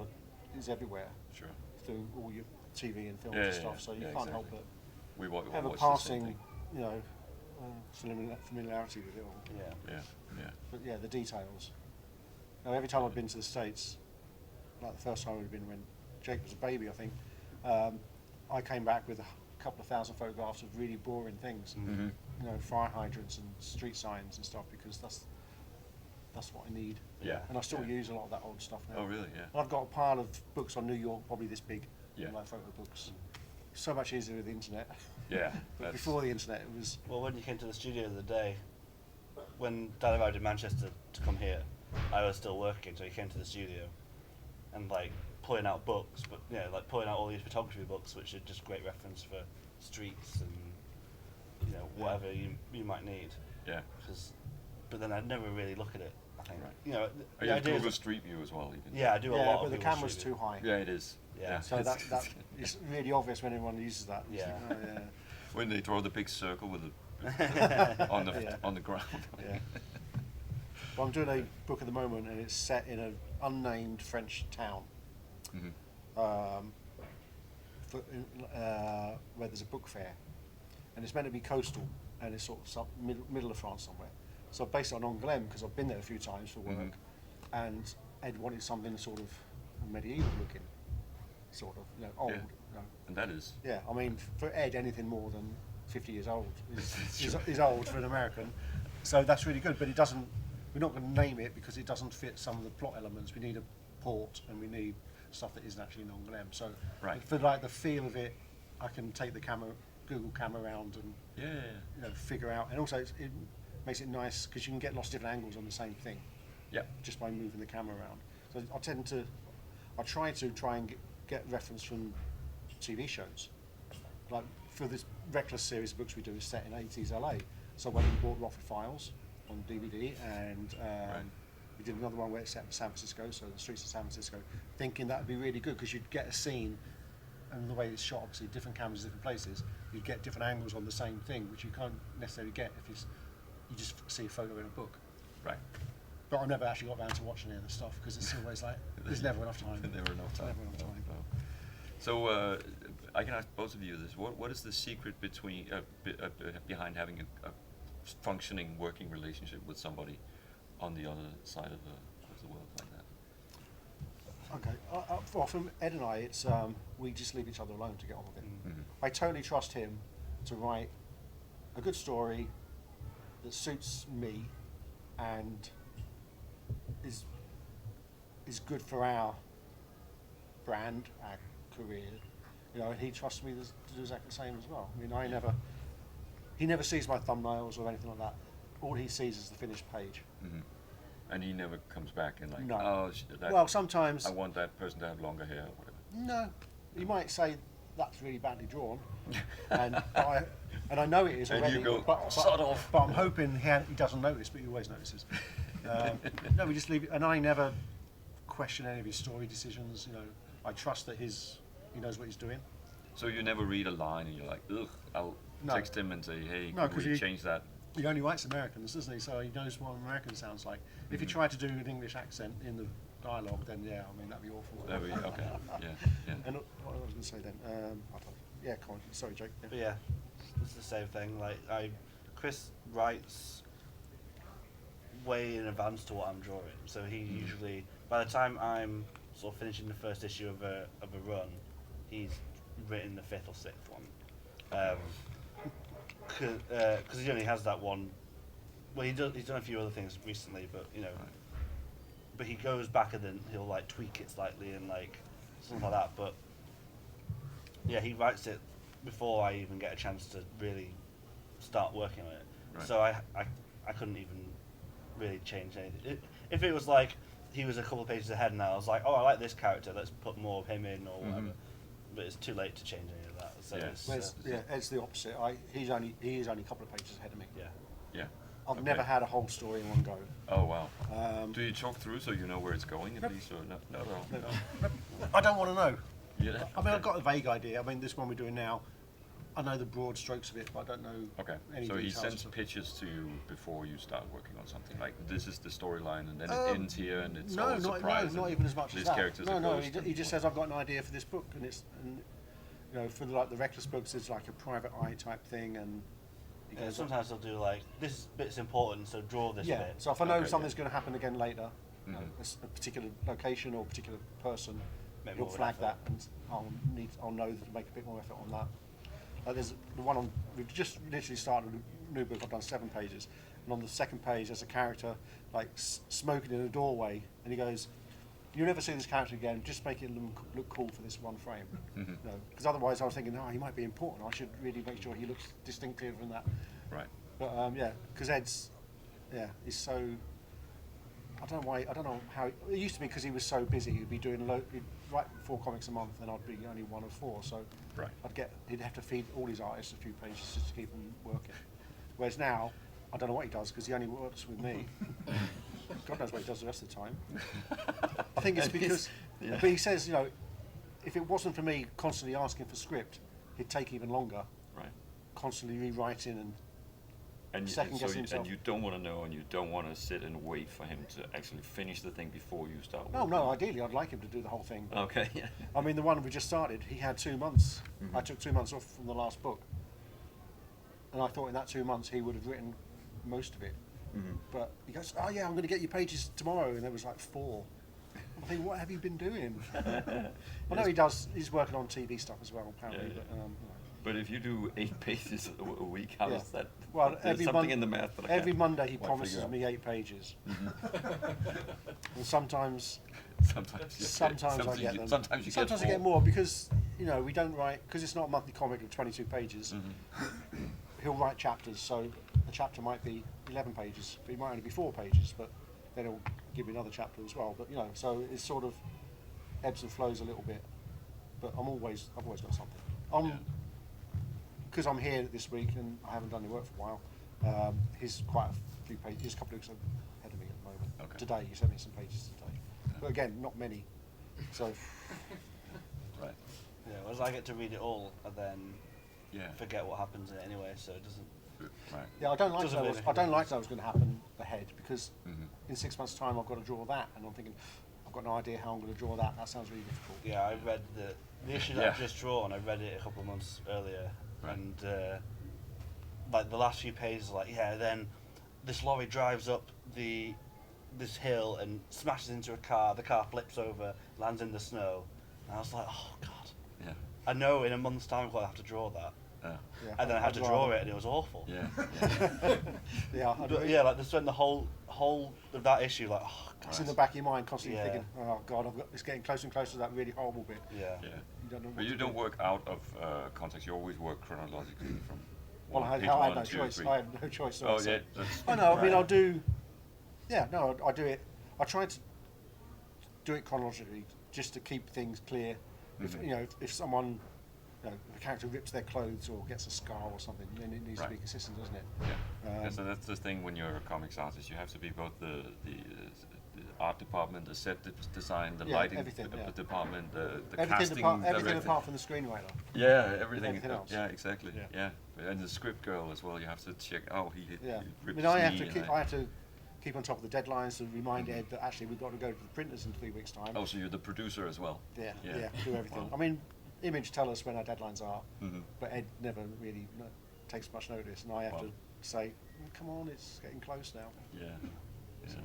is everywhere Sure. through all your TV and films Yeah, and yeah, stuff, yeah. so you Yeah, can't help exactly. but We have a watch the same passing, thing. familiarity with it all. Yeah. Yeah. Yeah. But yeah, the details. Now, every time I've been to the States, like the first time we'd been when Jake was a baby, I think, I came back with a couple of thousand photographs of really boring things. Mm-hmm. Fire hydrants and street signs and stuff, because that's what I need. Yeah. And I still yeah. use a lot of that old stuff now. Oh, really? Yeah. And I've got a pile of books on New York, probably this big, Yeah. like photo books. So much easier with the internet. Yeah. But that's- before the internet, it was. Well, when you came to the studio the other day, when Dad arrived in Manchester to come here, I was still working, so he came to the studio, and like pulling out books, but like pulling out all these photography books, which are just great reference for streets and whatever you might need. Yeah. But then I'd never really look at it. I think. Right. The Oh, you have idea is Google that- Street View as well. Even. Yeah, I do a lot. but of the Google camera's Street too View. high. Yeah, it is. Yeah. So that it's really obvious when anyone uses that. It's Yeah. like, oh, yeah. When they draw the big circle with the on the Yeah. on the ground. Yeah. Well, I'm doing a book at the moment, and it's set in an unnamed French town, Mhm. where there's a book fair, and it's meant to be coastal, and it's sort of middle of France somewhere. So I've based it on Angoulême because I've been there a few times for work, Mhm. and Ed wanted something sort of medieval looking, sort of, old. Yeah. And that is. Yeah, I mean, for Ed, anything more than 50 years old It's is old for an American. So that's really good, but it doesn't. We're not going to name it because it doesn't fit some of the plot elements. We need a port, and we need stuff that isn't actually in Angoulême. So Right. for like the feel of it, I can take the Google camera around and Yeah. figure out. And also, it makes it nice because you can get lots of different angles on the same thing Yeah. just by moving the camera around. So I try and get reference from TV shows. Like for this Reckless series of books we do is set in 80s LA. So I went and bought Rockford Files on DVD, and Right. we did another one where it's set in San Francisco, so the streets of San Francisco, thinking that would be really good because you'd get a scene, and the way it's shot, obviously different cameras, different places, you'd get different angles on the same thing, which you can't necessarily get if you just see a photo in a book. Right. But I've never actually got around to watching any of the stuff because it's always like there's never enough time. Never enough time. Never enough time. No. So I can ask both of you this: what is the secret behind having a functioning working relationship with somebody on the other side of the world like that? Okay. Well, from Ed and I, it's we just leave each other alone to get on with it. Mhm. I totally trust him to write a good story that suits me and is good for our brand, our career, you know, and he trusts me to do exactly the same as well. I mean, he never sees my thumbnails or anything like that. All he sees is the finished page. Mm-hmm. And he never comes back and like, No. oh, Well, sometimes I want that person to have longer hair or whatever. no, he might say that's really badly drawn, and I know it is And already. you go, but sod off. But I'm hoping he doesn't notice, but he always notices. No, we just leave it, and I never question any of his story decisions. You know, I trust that he knows what he's doing. So you never read a line and you're like, ugh, I'll text him and say, hey, No, can we change that? He only writes Americans, doesn't he? So he knows what an American sounds like. If he tried to do an English accent in the dialogue, then yeah, I mean that'd be awful. That'd be, okay, yeah. And what was I going to say then? Yeah, come on. Sorry, Jake. Yeah. But yeah, it's the same thing. Like Chris writes way in advance to what I'm drawing, so he usually, by the time I'm sort of finishing the first issue of a run, he's written the fifth or sixth one. Because he only has that one. Well, he's done a few other things recently, but you know, but he goes back and then he'll like tweak it slightly and like something like that. But yeah, he writes it before I even get a chance to really start working on it. Right. So I couldn't even really change anything. If it was like he was a couple of pages ahead and I was like, oh, I like this character, let's put more of him in or whatever. But it's too late to change any of that. So Yeah. It's the opposite. He is only a couple of pages ahead of me. Yeah. I've never had a whole story in one go. Oh wow. Do you talk through so you know where it's going at least, or no? I don't want to know. Yeah. I mean, I've got a vague idea. I mean, this one we're doing now, I know the broad strokes of it, but I don't know. Okay. Any So he details sends of- pitches to you before you start working on something. Like this is the storyline, and then it ends here, and it's all a surprise. not even as much this as that. character's No, a no. ghost. He just says I've got an idea for this book, and you know, for the Reckless books, it's like a private eye type thing, and he goes, sometimes they'll do like this bit's important, so draw this yeah. bit. So if I know Okay, something's going to happen again later, Mhm. a particular location or a particular person, Make he'll more of an flag that, effort. and I'll know to make a bit more effort on that. There's the one on. We've just literally started a new book. I've done 7 pages, and on the second page, there's a character like smoking in a doorway, and he goes, "You'll never see this character again. Just make it look cool for this one frame." Mhm. Because otherwise, I was thinking, oh, he might be important. I should really make sure he looks distinctive in that. Right. But yeah, because Ed's, he's so. I don't know how. It used to be because he was so busy. He'd be doing he'd write 4 comics a month, and I'd be only 1 of 4. So Right. he'd have to feed all his artists a few pages just to keep them working. Whereas now, I don't know what he does because he only works with me. God knows what he does the rest of the time. I think it's because, but he says, you know, if it wasn't for me constantly asking for script, it'd take even longer. Right. Constantly rewriting and And second so guessing himself. and you don't want to know, and you don't want to sit and wait for him to actually finish the thing before you start. No, working. no. Ideally, I'd like him to do the whole thing. But Okay. Yeah. I mean, the one we just started, he had 2 months. I took 2 months off from the last book, and I thought in that 2 months he would have written most of it. But he goes, "Oh yeah, I'm going to get you pages tomorrow," and there was like 4. I think, what have you been doing? I know he does. He's working on TV stuff as well, apparently. Yeah, yeah. But, But if you do 8 pages a week, how Yeah. is that? well, There's every something Mon- in the math that I every can't Monday he quite promises figure out. me 8 pages, and sometimes Sometimes you I get them. Sometimes you I get four. more because we don't write because it's not a monthly comic of 22 pages. He'll write chapters, so a chapter might be 11 pages, but it might only be 4 pages. But then he'll give me another chapter as well. But so it sort of ebbs and flows a little bit. But I've always got something. Because I'm here this week and I haven't done any work for a while. He's quite a few pages. He's a couple of weeks ahead of me at the moment. Okay. Today, he sent me some pages today. But again, not many. So Right. Yeah, whereas I get to read it all and then Yeah. forget what happens in it anyway, so it doesn't. Right. yeah, I don't like Doesn't that. really I don't like that was going to happen ahead because Mhm. in 6 months' time I've got to draw that, and I'm thinking I've got no idea how I'm going to draw that. That sounds really difficult. Yeah, I read the issue that Yeah. I've just drawn. I read it a couple of months earlier, Right. and like the last few pages, are like then this lorry drives up this hill and smashes into a car. The car flips over, lands in the snow, and I was like, oh god. Yeah. I know in a month's time I'll have to draw that, Yeah. Yeah, and then I had I'd to draw rather- it, and it was awful. Yeah. Yeah. Yeah, I'd But really- yeah, like they spend the whole whole of that issue, like, oh, It's God. in the back of your mind, constantly Yeah. thinking, "Oh God, it's getting closer and closer to that really horrible bit." Yeah. Yeah. You don't know. But what you to don't do. work out of context. You always work chronologically from Well, I page had one, no two, choice. three. I had no choice. So Oh I said, yeah. That's, I know. I mean, right. I'll do. Yeah, no, I do it. I try to do it chronologically, just to keep things clear. If Mhm. if someone, if a character rips their clothes or gets a scar or something, then it needs to be Right. consistent, doesn't it? Yeah. Yeah, Um, so that's the thing when you're a comics artist. You have to be both the art department, the set design, the Yeah, lighting everything, yeah. department, the everything casting everything director. apart from the screenwriter. Yeah, everything. Everything else. Yeah, exactly. Yeah. Yeah. And the script girl as well. You have to check. Oh, he Yeah, he I ripped mean, his I have knee to and keep. that. I have to keep on top of the deadlines to remind Mhm. Ed that actually we've got to go to the printers in 3 weeks' time. Oh, so you're the producer as well. Yeah, Yeah. do everything. Wow. I mean, Image tell us when our deadlines are, Mhm. but Ed never really takes much notice, and I have Wow. to say, "Come on, it's getting close now." Yeah. Yeah. So,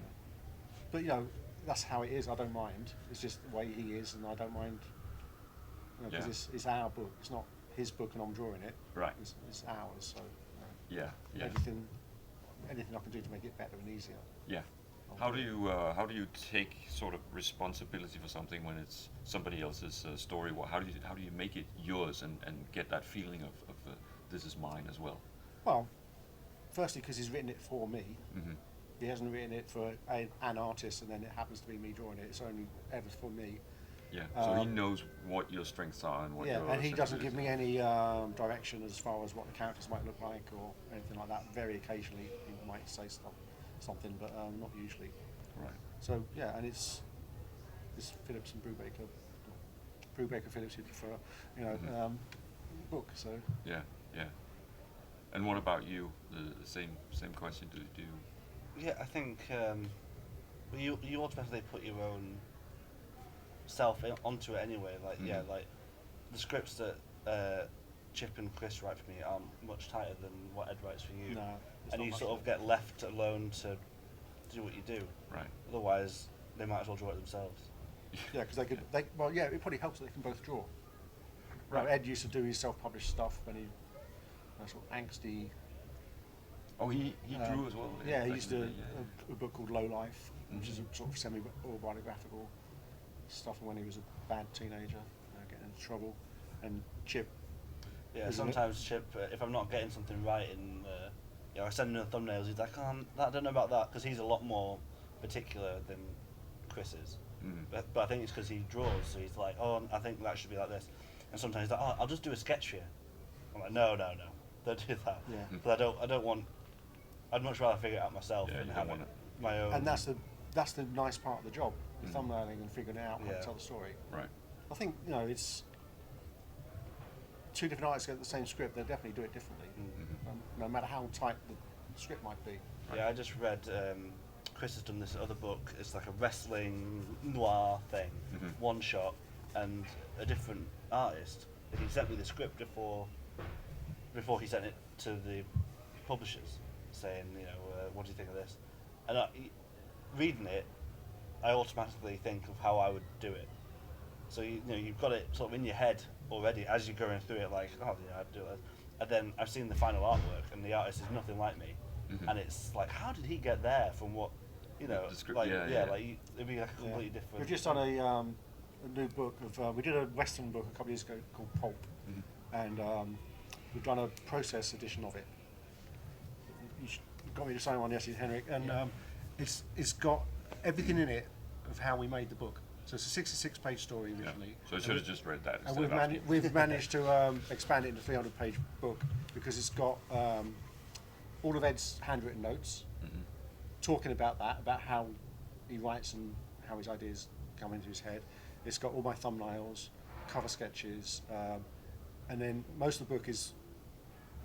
but that's how it is. I don't mind. It's just the way he is, and I don't mind. Because Yeah. it's our book. It's not his book, and I'm drawing it. Right. It's ours. So Yeah. Yeah. anything I can do to make it better and easier. Yeah. How do you take sort of responsibility for something when it's somebody else's story? How do you make it yours and get that feeling of this is mine as well? Well, firstly, because he's written it for me. Hmm. He hasn't written it for an artist, and then it happens to be me drawing it. It's only ever for me. Yeah. So he Um, knows what your strengths are and what Yeah, your and he doesn't give me sensibilities any direction as far as what the characters might look like or anything like that. Very occasionally, he might say something, but not usually. are. Right. So yeah, and it's Phillips and Brubaker Phillips, you prefer, Mhm. book. So Yeah. Yeah. And what about you? The same question. Do you? Yeah, I think you automatically put your own self onto it anyway. Like yeah, Mhm. like the scripts that Chip and Chris write for me are much tighter than what Ed writes for you, no, it's and not you much sort of get left alone to do what you do. Right. Otherwise, they might as well draw it themselves. Yeah, because well, yeah, it probably helps that they can both draw. Right. Ed used to do his self-published stuff when he sort of angsty. Oh, he drew as well. Yeah, he back used in to the day, yeah. a book called Low Life, which is Mhm. a sort of semi-autobiographical stuff when he was a bad teenager, getting into trouble, and Chip. Yeah, Isn't it? sometimes Chip, if I'm not getting something right in, I send him the thumbnails. He's like, I don't know about that, because he's a lot more particular than Chris is. Mhm. But I think it's because he draws, so he's like, oh, I think that should be like this. And sometimes he's like, oh, I'll just do a sketch here. I'm like, no, don't do that. Yeah. Because I don't want. I'd much rather figure it out myself Yeah, and you have don't it wanna- my own. And that's the nice part of the job, the Mhm. thumbnailing and figuring it out how Yeah. to tell the story. Right. I think it's two different artists get the same script, they'll definitely do it differently, Mhm. no matter how tight the script might be. Yeah, I just read. Chris has done this other book. It's like a wrestling noir thing, Mhm. one shot, and a different artist. He sent me the script before he sent it to the publishers, saying, what do you think of this? And reading it, I automatically think of how I would do it. So you've got it sort of in your head already as you're going through it, like, oh yeah, I'd do that. And then I've seen the final artwork, and the artist is nothing like me, Mhm. and it's like, how did he get there from what, The script- like yeah. like it'd be like a completely Yeah. different. We've just done a new book of we did a Western book a couple of years ago called Pulp, Mhm. and we've done a process edition of it. You got me to sign one yesterday, Henrik, and Yeah. it's got everything in it of how we made the book. So it's a 66-page story Yeah. originally. So I should have just read that And instead of asking. we've managed to expand it into a 300-page book because it's got all of Ed's handwritten notes Mhm. talking about how he writes and how his ideas come into his head. It's got all my thumbnails, cover sketches, and then most of the book is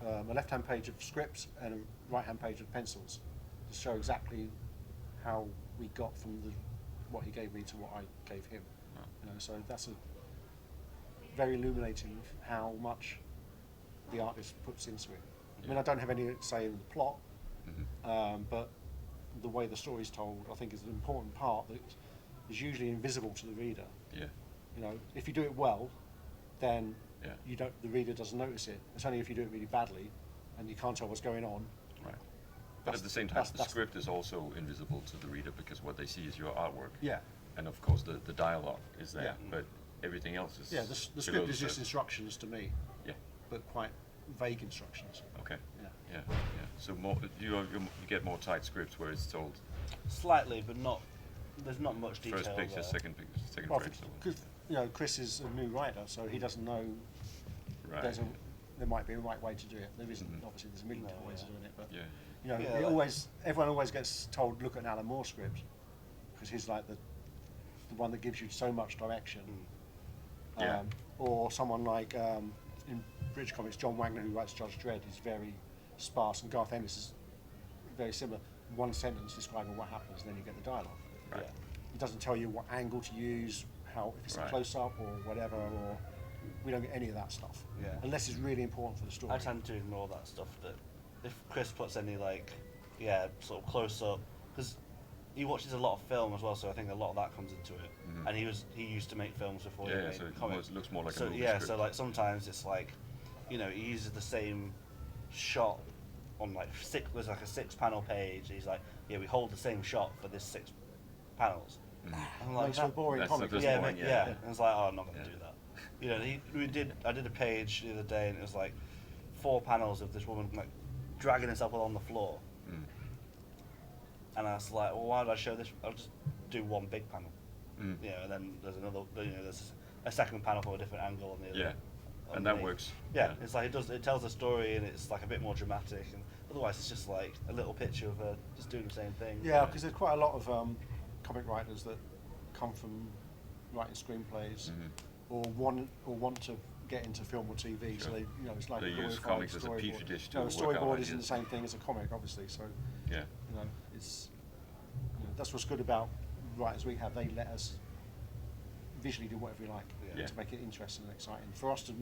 a left-hand page of scripts and a right-hand page of pencils to show exactly how we got from what he gave me to what I gave him. Wow. So that's a very illuminating how much the artist puts into it. I mean, Yeah. I don't have any say in the plot, Mhm. but the way the story's told, I think, is an important part that is usually invisible to the reader. Yeah. If you do it well, then Yeah. the reader doesn't notice it. It's only if you do it really badly, and you can't tell what's going on, Right. But at the same time, the script is also invisible to the reader because what they see is your artwork. Yeah. And of course, the dialogue is there, Yeah. but everything else is. Yeah, the below script the is just surface. instructions to me. Yeah. But quite vague instructions. Okay. Yeah. Yeah. Yeah. So more, you get more tight scripts where it's told Slightly, but not. There's not much detail. first picture, there. second picture, second Well, frame. So because Chris is a new writer, so he doesn't know right. there might be a right way to do it. There isn't. Mhm. Obviously, there's a million different ways of doing it, but Yeah. Yeah, everyone always gets told look at an Alan Moore script because he's like the one that gives you so much direction. Yeah. Or someone like in British comics, John Wagner, who writes Judge Dredd, is very sparse, and Garth Ennis is very similar. One sentence describing what happens, and then you get the dialogue. Right. Yeah. He doesn't tell you what angle to use, how if it's Right. a close up or whatever, or we don't get any of that stuff. Yeah. Unless it's really important for the story. I tend to ignore that stuff. That if Chris puts any sort of close up, because he watches a lot of film as well, so I think a lot of that comes into it. Mhm. And he used to make films before he Yeah. made So it comics. looks more like So a movie yeah, script. so like sometimes it's like, he uses the same shot on there's like a 6-panel page. He's like, yeah, we hold the same shot for this 6 panels. Mhm. I'm like, Makes for a boring That's comic. the yeah, boring, yeah, yeah. And it's like, oh, I'm not going to Yeah. do that. I did a page the other day, and it was like 4 panels of this woman like dragging herself along the floor. Mm. And I was like, well, why did I show this? I'll just do one big panel. Mm. And then there's another, there's a second panel from a different angle on the other. Yeah. on And that the- works. Yeah, it's like it tells a story, and it's like a bit more dramatic, and otherwise it's just like a little picture of her just doing the same thing. Yeah, because there's quite a lot of comic writers that come from writing screenplays Mhm. or want to get into film or TV. So Sure. they, it's like They a use glorified comics as a storyboard. petri dish to No, a work out storyboard isn't the ideas. same thing as a comic, obviously. So Yeah. it's that's what's good about writers we have. They let us visually do whatever we like Yeah. to make it interesting and exciting for us to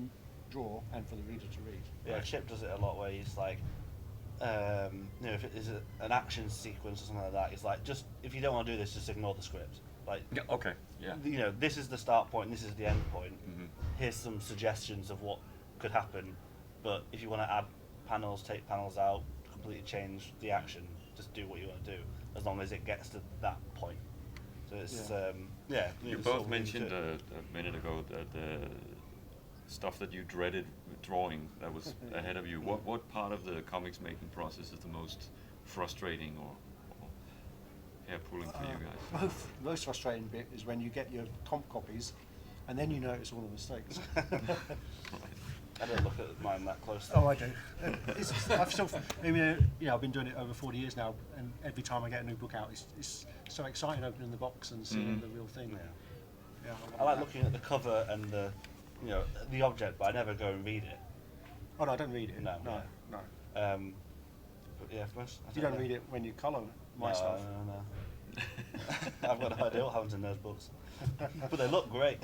draw and for the reader to read. Yeah, Right. Chip does it a lot where he's like, if it is an action sequence or something like that, he's like, just if you don't want to do this, just ignore the script. Like, Yeah. Okay. Yeah. this is the start point, this is the end point. Mhm. Here's some suggestions of what could happen, but if you want to add panels, take panels out, completely change the action, just do what you want to do, as long as it gets to that point. So it's You it's both sort of mentioned into- a minute ago that the stuff that you dreaded drawing that was ahead of you. What part of the comics making process is the most frustrating or hair pulling for you guys? Most frustrating bit is when you get your comp copies and then you notice all the mistakes. I don't look at mine that closely. Oh, I do. I've been doing it over 40 years now, and every time I get a new book out, it's so exciting opening the box and seeing Mhm. the real thing. Yeah. Yeah, I like looking at the cover and the object, but I never go and read it. Oh no, I don't read it. No, no. But yeah, for most, You don't read it when you colour my stuff. No. I've got no idea what happens in those books, but they look great.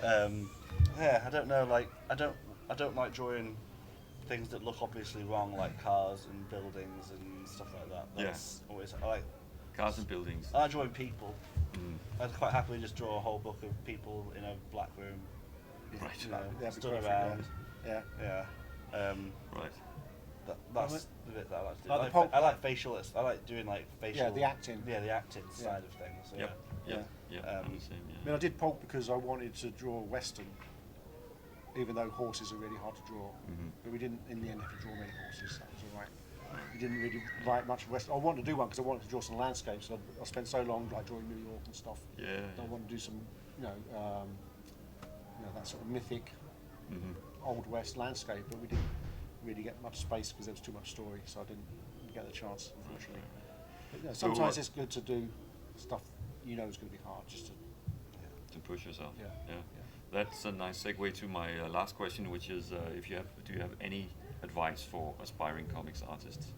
I don't know. Like, I don't like drawing things that look obviously wrong, like cars and buildings and stuff like that. That's always I like. Cars and buildings. I like drawing people. Mm. I'd quite happily just draw a whole book of people in a black room. Right. Yeah, Stood perfect, around. Yeah. Yeah. Right. That's the bit that I like to do. Like the I pulp- like facial. I like doing like facial. Yeah, the acting. Yeah, the acting Yeah. side of things. So Yep. Yeah. Yeah. Um, I'm the same. I Yeah. mean, I did pulp because I wanted to draw Western, even though horses are really hard to draw. Mhm. But we didn't, in the end, have to draw many horses. That was all right. We didn't really write much Western. I wanted to do one because I wanted to draw some landscapes. I spent so long like drawing New York and stuff. Yeah. I wanted to do some, that sort of mythic Mhm. Old West landscape, but we didn't really get much space because there was too much story, so I didn't get the chance, unfortunately. But, So sometimes what- it's good to do stuff is going to be hard, just to. To push yourself. Yeah. Yeah. That's a nice segue to my last question, which is, do you have any advice for aspiring comics artists?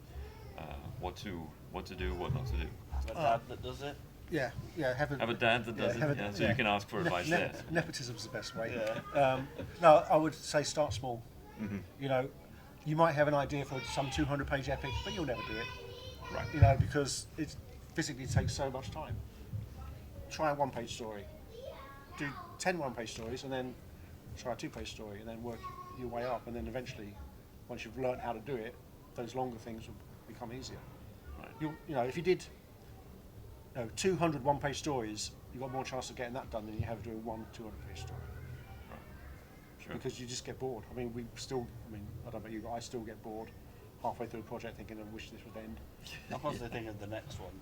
What to do, what not to do? Have a dad that does it. Yeah, Have a dad that does it, so you can ask for advice there. Nepotism's the best way. Yeah. No, I would say start small. Mhm. You might have an idea for some 200-page epic, but you'll never do it. Right. Because it physically takes so much time. Try a one-page story. Do 10 one-page stories, and then try a 2-page story, and then work your way up. And then eventually, once you've learned how to do it, those longer things will become easier. Right. You know, if you did 200 one-page stories, you've got more chance of getting that done than you have doing one 200-page story. Right. Sure. Because you just get bored. I mean, I don't know about you, but I still get bored halfway through a project thinking, I wish this would end. I'm constantly thinking of the next one.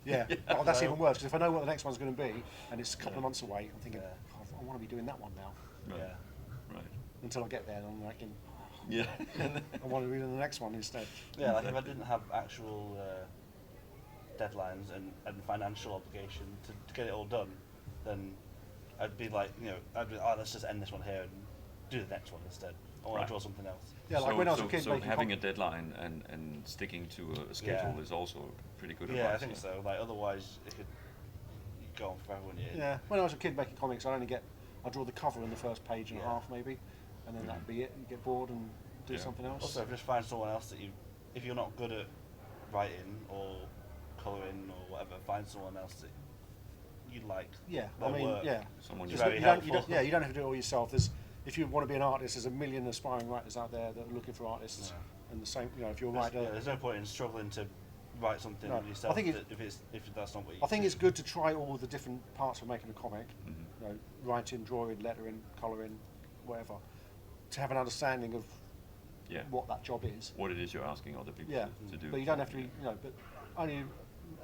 Yeah, oh, that's even worse, because if I know what the next one's going to be, and it's a couple of Yeah. months away, I'm thinking, Yeah. "God, I want to be doing that one now. Right. Yeah. Right. Until I get there, and I'm like, Yeah. I want to be doing the next one instead. Yeah, like if I didn't have actual deadlines and financial obligation to get it all done, then I'd be like, let's just end this one here and do the next one instead. I want Right. to draw something else. Yeah, like when I was a kid so making having a deadline and sticking to a schedule Yeah. is also pretty good Yeah, I advice. think so. Like otherwise, it could go on forever, wouldn't it? Yeah, when I was a kid making comics, I'd draw the cover in the first page and a Yeah. half maybe, and then that'd be it. You get bored and do Yeah. something else. Also, just find someone else that if you're not good at writing or colouring or whatever, find someone else that you like. Yeah, their I mean, work. yeah. Someone It's you very you don't, helpful. you don't have to do it all yourself. If you want to be an artist, there's a million aspiring writers out there that are looking for artists. Yeah. And the same, if you're a There's, writer, there's no point in struggling to write something No, yourself I think if that's not what you I think do. it's good to try all the different parts of making a comic. Mhm. Writing, drawing, lettering, colouring, whatever, to have an understanding of Yeah. what that job is. What it is you're asking other people Yeah, to do. but you don't have to be, but only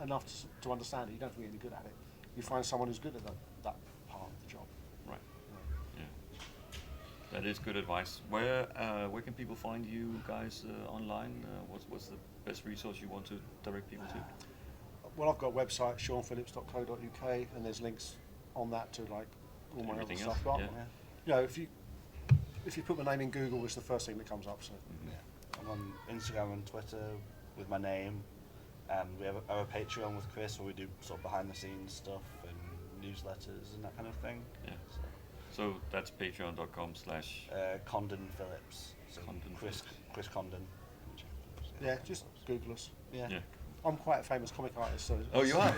enough to understand it. You don't have to be any good at it. You find someone who's good at that part of the job. Right. Yeah. That is good advice. Where can people find you guys online? What's the best resource you want to direct people to? Well, I've got a website, seanphillips.co.uk, and there's links on that to like all my other Everything stuff. else, But, yeah. if you put my name in Google, it's the first thing that comes up. So Mhm. Yeah. I'm on Instagram and Twitter with my name, and we have a Patreon with Chris where we do sort of behind the scenes stuff and newsletters and that kind of thing. Yeah. So that's patreon.com/ Condon Phillips. So Condon Chris Condon. yeah, just Google us. Yeah. Yeah. I'm quite a famous comic artist. So Oh, you are?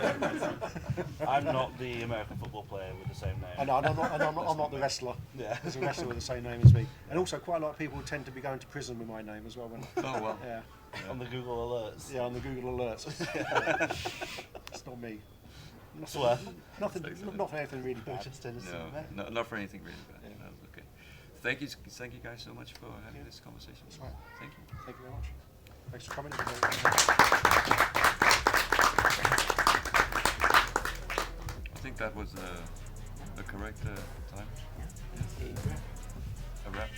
I'm not the American football player with the same name. I know, and I'm not the wrestler. Yeah. There's a wrestler with the same name as me. And also, quite a lot of people tend to be going to prison with my name as well. Oh, well. Yeah, On the Google alerts. yeah, on the Google alerts. It's not me. Swear. Nothing, not for anything really bad. Just innocent, mate. No, not for anything really bad. Yeah. No, okay. Thank you guys so much for having this conversation. That's right. Thank you. Thank you very much. Thanks for coming. I think that was the correct time. A wrap.